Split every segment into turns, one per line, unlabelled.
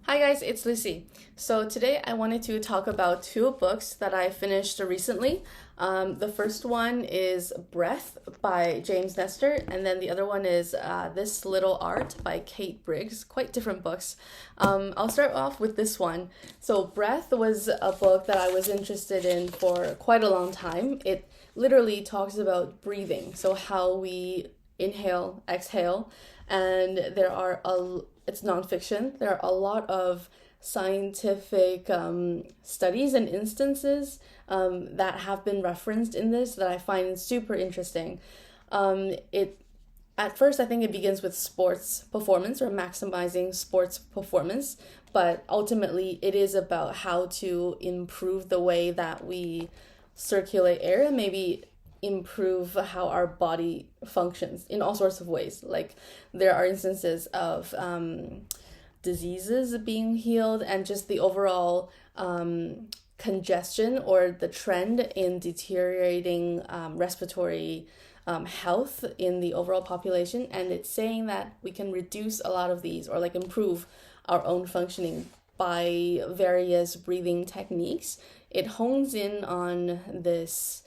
Hi guys, it's Lucy. So today I wanted to talk about two books that I finished recently. The first one is Breath by James Nestor, and then the other one is This Little Art by Kate Briggs. Quite different books. I'll start off with this one. So Breath was a book that I was interested in for quite a long time. It literally talks about breathing, so how we inhale, exhale, and it's nonfiction. There are a lot of scientific studies and instances that have been referenced in this that I find super interesting. It At first I think it begins with sports performance or maximizing sports performance, but ultimately it is about how to improve the way that we circulate air and maybe improve how our body functions in all sorts of ways. Like there are instances of diseases being healed and just the overall congestion or the trend in deteriorating respiratory health in the overall population. And it's saying that we can reduce a lot of these or like improve our own functioning by various breathing techniques. It hones in on this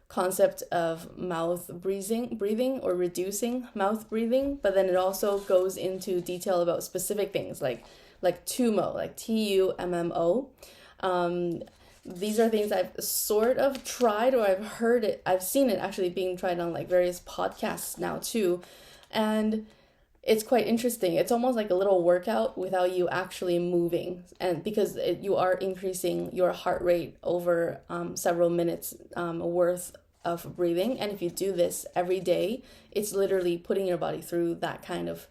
concept of mouth breathing or reducing mouth breathing, but then it also goes into detail about specific things like TUMO, like TUMMO. These are things I've sort of tried or I've seen it actually being tried on like various podcasts now too, and it's quite interesting. It's almost like a little workout without you actually moving, and because you are increasing your heart rate over several minutes worth of breathing. And if you do this every day, it's literally putting your body through that kind of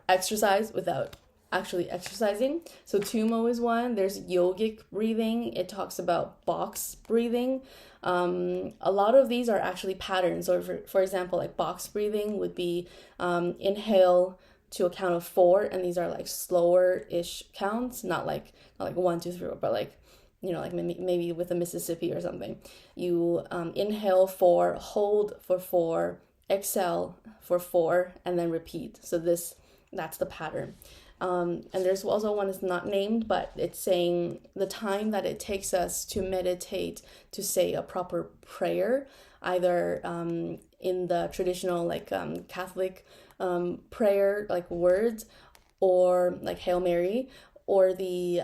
exercise without actually exercising. So Tumo is one. There's yogic breathing. It talks about box breathing. A lot of these are actually patterns. So for example, like box breathing would be inhale to a count of 4, and these are like slower-ish counts, not like 1, 2, 3, but like, like maybe with a Mississippi or something. You inhale 4, hold for 4, exhale for 4, and then repeat. So that's the pattern. And there's also one that's not named, but it's saying the time that it takes us to meditate, to say a proper prayer, either in the traditional like Catholic prayer, like words, or like Hail Mary, or the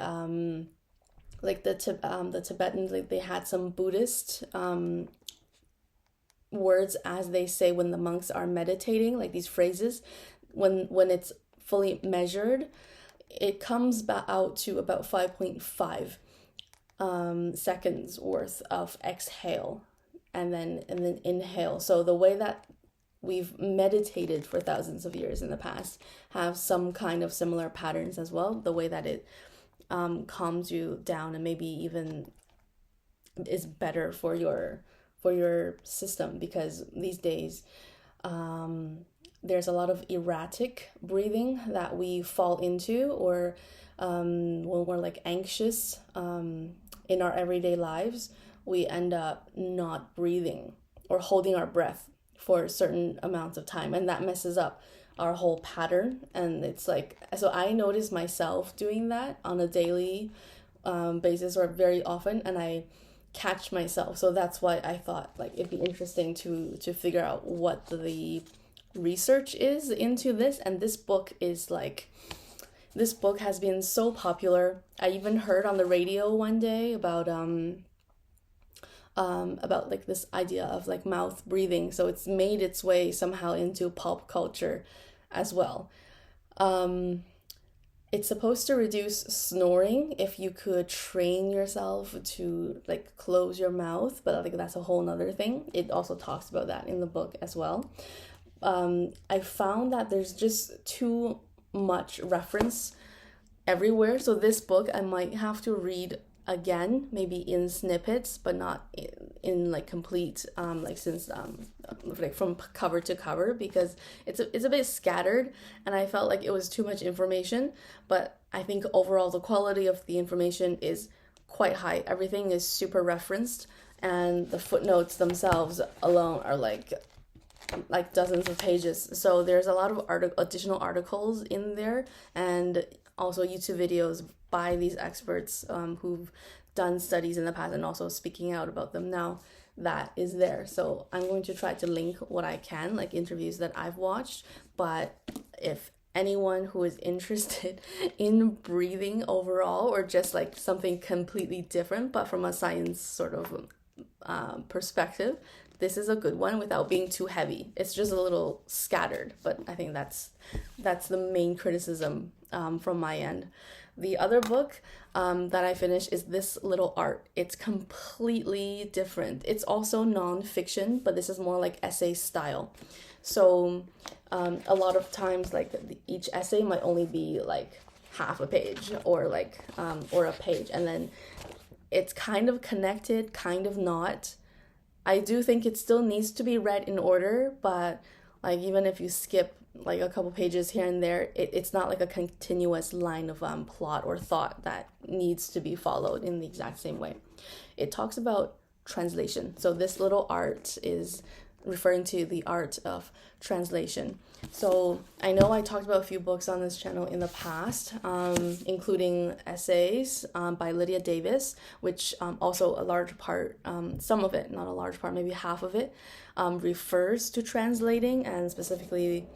like the Tibetans, like they had some Buddhist words as they say when the monks are meditating, like these phrases. When it's fully measured, it comes out to about 5.5 seconds worth of exhale and then inhale. So the way that we've meditated for thousands of years in the past have some kind of similar patterns as well. The way that it calms you down and maybe even is better for your system, because these days there's a lot of erratic breathing that we fall into, or when we're like anxious in our everyday lives, we end up not breathing or holding our breath for certain amounts of time, and that messes up our whole pattern. And it's like, so I notice myself doing that on a daily basis or very often, and I catch myself. So that's why I thought like it'd be interesting to figure out what the research is into this. And this book has been so popular. I even heard on the radio one day about like this idea of like mouth breathing. So it's made its way somehow into pop culture as well. It's supposed to reduce snoring if you could train yourself to like close your mouth, but I think that's a whole nother thing. It also talks about that in the book as well. I found that there's just too much reference everywhere. So this book I might have to read again, maybe in snippets, but not in like complete, like from cover to cover, because it's a bit scattered, and I felt like it was too much information. But I think overall the quality of the information is quite high. Everything is super referenced, and the footnotes themselves alone are like like dozens of pages. So there's a lot of additional articles in there, and also YouTube videos by these experts who've done studies in the past and also speaking out about them now. That is there. So I'm going to try to link what I can, like interviews that I've watched. But if anyone who is interested in breathing overall, or just like something completely different but from a science sort of perspective, this is a good one without being too heavy. It's just a little scattered, but I think that's the main criticism from my end. The other book that I finished is This Little Art. It's completely different. It's also non-fiction, but this is more like essay style. So a lot of times, like each essay might only be like half a page or like or a page, and then it's kind of connected, kind of not. I do think it still needs to be read in order, but like even if you skip like a couple pages here and there, it's not like a continuous line of plot or thought that needs to be followed in the exact same way. It talks about translation. So This Little Art is referring to the art of translation. So I know I talked about a few books on this channel in the past, including essays by Lydia Davis, which also a large part, some of it, not a large part, maybe half of it, refers to translating, and specifically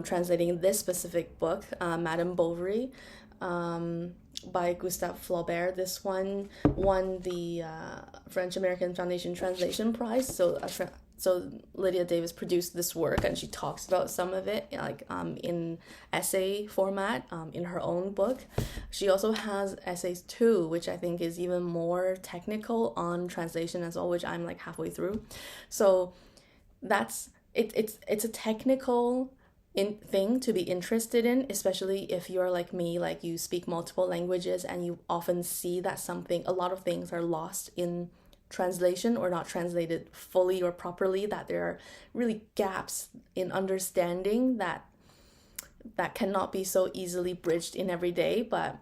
translating this specific book, Madame Bovary, by Gustave Flaubert. This one won the French-American Foundation Translation Prize. So Lydia Davis produced this work, and she talks about some of it like in essay format in her own book. She also has essays too, which I think is even more technical on translation as well, which I'm like halfway through. So that's it. It's a technical thing to be interested in, especially if you're like me, like you speak multiple languages and you often see that a lot of things are lost in translation or not translated fully or properly, that there are really gaps in understanding that cannot be so easily bridged in every day. But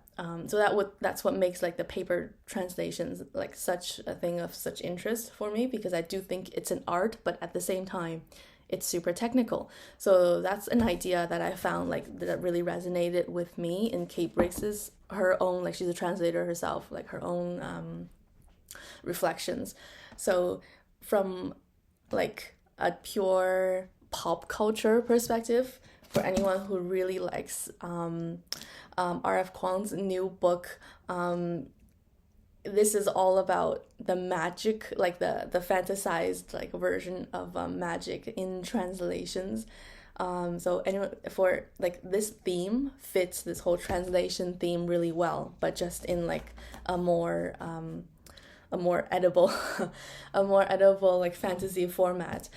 that's what makes like the paper translations like such a thing of such interest for me, because I do think it's an art, but at the same time it's super technical. So that's an idea that I found like that really resonated with me in Kate Briggs's, her own, like she's a translator herself, like her own reflections. So from like a pure pop culture perspective, for anyone who really likes R.F. Kuang's new book, this is all about the magic, like the fantasized like version of magic in translations. So anyway, for like this theme fits this whole translation theme really well, but just in like a more edible a more edible like fantasy format.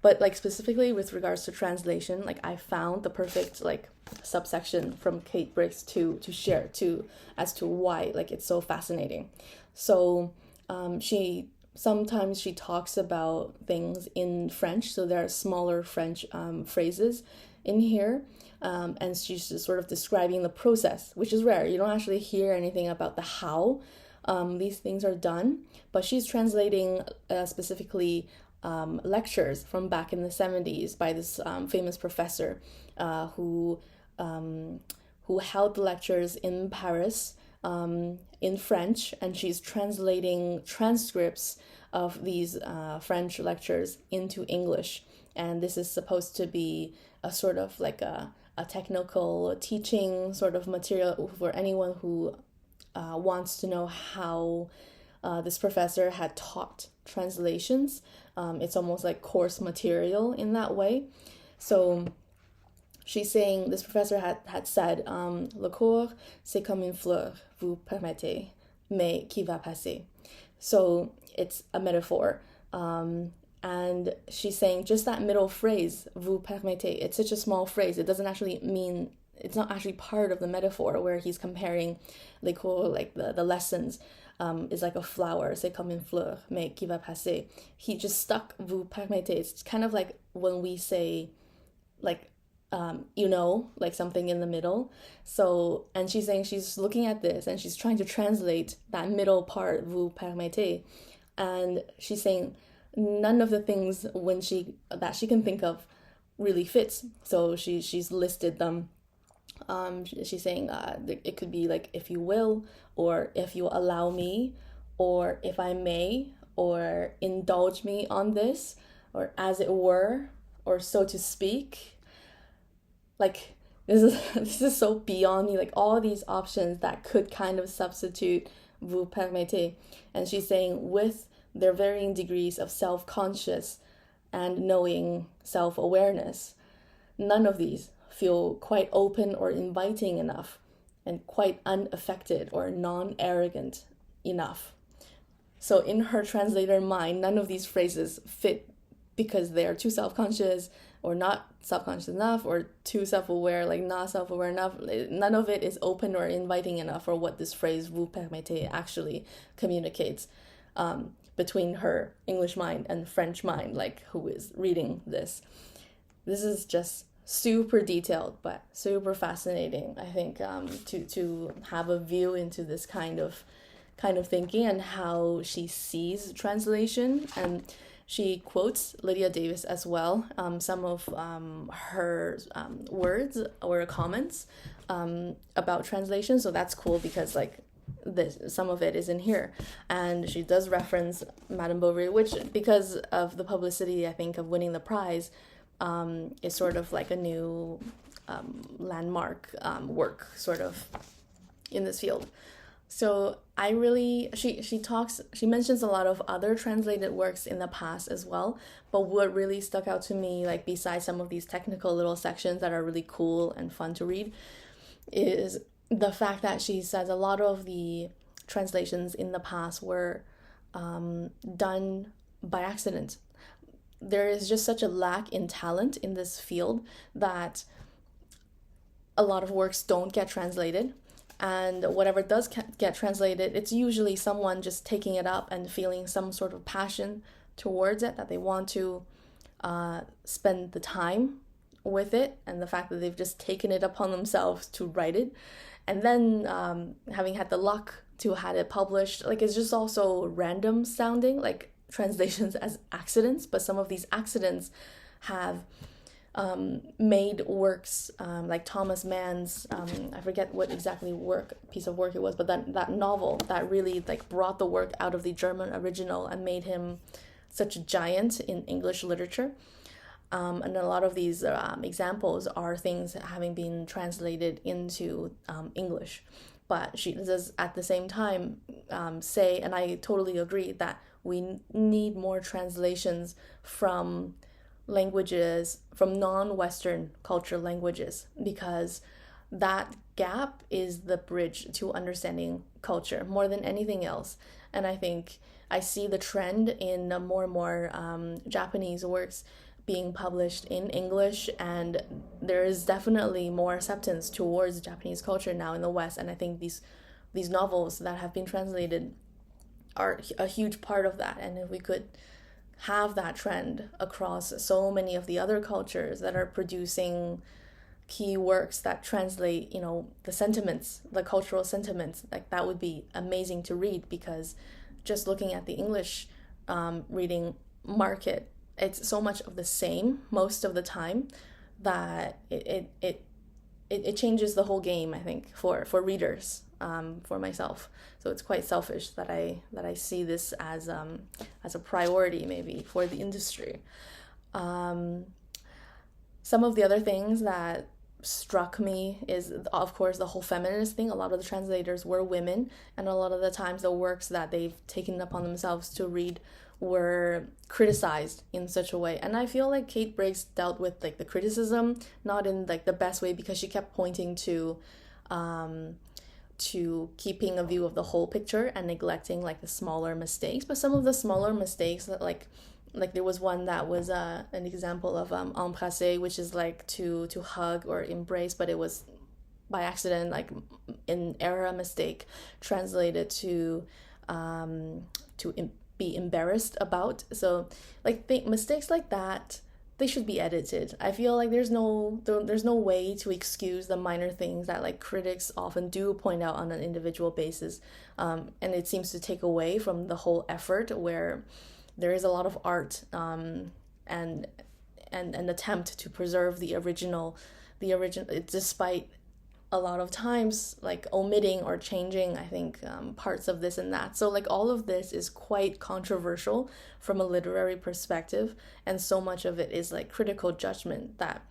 But like specifically with regards to translation, like I found the perfect like subsection from Kate Briggs to share to as to why like it's so fascinating. So she talks about things in French, so there are smaller French phrases in here, and she's just sort of describing the process, which is rare. You don't actually hear anything about the how these things are done, but she's translating specifically lectures from back in the 70s by this famous professor who held the lectures in Paris in French, and she's translating transcripts of these French lectures into English. And this is supposed to be a sort of like a technical teaching sort of material for anyone who wants to know how this professor had taught translations. It's almost like course material in that way. So she's saying, this professor had said, le cours, c'est comme une fleur, vous permettez, mais qui va passer. So it's a metaphor. And she's saying just that middle phrase, vous permettez, it's such a small phrase. It doesn't actually mean, it's not actually part of the metaphor where he's comparing les cours, like the lessons, is like a flower, c'est comme une fleur, mais qui va passer. He just stuck vous permettez. It's kind of like when we say, like, like something in the middle. So, and she's saying she's looking at this and she's trying to translate that middle part, vous permettez. And she's saying none of the things that she can think of really fits. So she's listed them. She's saying it could be like if you will, or if you allow me, or if I may, or indulge me on this, or as it were, or so to speak. Like this is this is so beyond me. Like all these options that could kind of substitute vous permettez, and she's saying with their varying degrees of self-conscious and knowing self-awareness, none of these feel quite open or inviting enough, and quite unaffected or non-arrogant enough. So in her translator mind, none of these phrases fit because they are too self-conscious or not self-conscious enough, or too self-aware, like not self-aware enough. None of it is open or inviting enough for what this phrase vous permettez actually communicates, between her English mind and French mind, like who is reading this. This is just super detailed but super fascinating, I think, to have a view into this kind of thinking and how she sees translation. And she quotes Lydia Davis as well, some of her words or comments about translation. So that's cool because like some of it is in here. And she does reference Madame Bovary, which, because of the publicity, I think, of winning the prize, is sort of like a new landmark work sort of in this field. So she mentions a lot of other translated works in the past as well, but what really stuck out to me, like besides some of these technical little sections that are really cool and fun to read, is the fact that she says a lot of the translations in the past were done by accident. There is just such a lack in talent in this field that a lot of works don't get translated. And whatever does get translated, it's usually someone just taking it up and feeling some sort of passion towards it, that they want to spend the time with it, and the fact that they've just taken it upon themselves to write it. And then having had the luck to had it published, like it's just also random sounding, like translations as accidents, but some of these accidents have made works like Thomas Mann's, I forget what exactly piece of work it was, but that novel that really like brought the work out of the German original and made him such a giant in English literature. And a lot of these examples are things having been translated into English. But she does at the same time say, and I totally agree, that we need more translations from languages, from non-Western culture languages, because that gap is the bridge to understanding culture more than anything else. And I think I see the trend in more and more Japanese works being published in English, and there is definitely more acceptance towards Japanese culture now in the West. And I think these novels that have been translated are a huge part of that. And if we could have that trend across so many of the other cultures that are producing key works that translate, the sentiments, the cultural sentiments, like that would be amazing to read. Because just looking at the English reading market, it's so much of the same most of the time that it changes the whole game, I think, for readers, for myself. So it's quite selfish that I see this as a priority maybe for the industry. Some of the other things that struck me is, of course, the whole feminist thing. A lot of the translators were women, and a lot of the times the works that they've taken upon themselves to read were criticized in such a way. And I feel like Kate Briggs dealt with like the criticism not in like the best way, because she kept pointing to keeping a view of the whole picture and neglecting like the smaller mistakes. But some of the smaller mistakes that like there was one that was an example of embrasser, which is like to hug or embrace, but it was by accident, like an error mistake, translated to be embarrassed about. So like mistakes like that, they should be edited. I feel like there's no way to excuse the minor things that like critics often do point out on an individual basis, and it seems to take away from the whole effort, where there is a lot of art, and an attempt to preserve the original, despite a lot of times like omitting or changing, I think, parts of this and that. So like all of this is quite controversial from a literary perspective, and so much of it is like critical judgment, that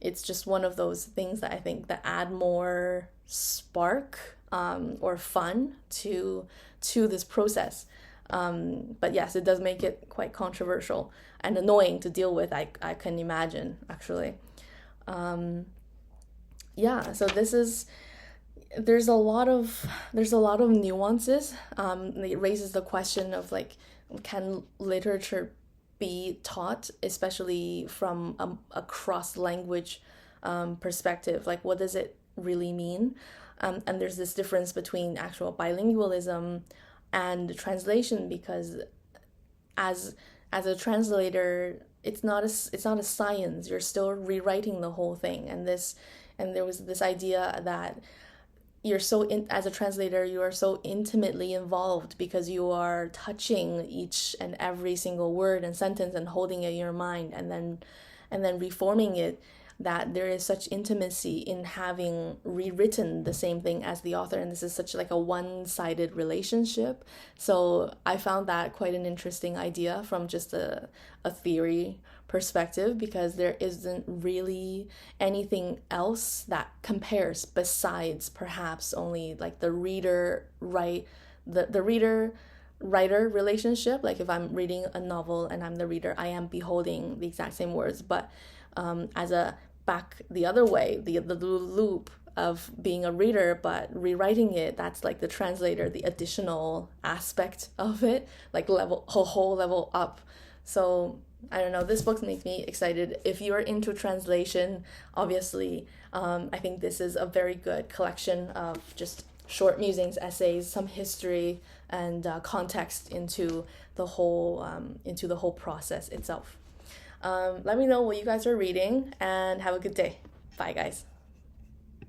it's just one of those things that I think that add more spark, or fun to this process. But yes, it does make it quite controversial and annoying to deal with, I can imagine, actually. Yeah, so there's a lot of nuances. It raises the question of like, can literature be taught, especially from a cross language perspective? Like, what does it really mean? And there's this difference between actual bilingualism and translation, because as a translator, it's not a science. You're still rewriting the whole thing, and there was this idea that as a translator, you are so intimately involved because you are touching each and every single word and sentence and holding it in your mind, and then reforming it, that there is such intimacy in having rewritten the same thing as the author, and this is such like a one-sided relationship. So I found that quite an interesting idea from just a theory perspective, because there isn't really anything else that compares besides perhaps only like the reader writer relationship. Like if I'm reading a novel and I'm the reader, I am beholding the exact same words, but as a back the other way, the loop of being a reader but rewriting it, that's like the translator, the additional aspect of it, like a whole level up. So I don't know, this book makes me excited. If you're into translation, obviously, I think this is a very good collection of just short musings, essays, some history, and context into the whole process itself. Let me know what you guys are reading, and have a good day. Bye, guys.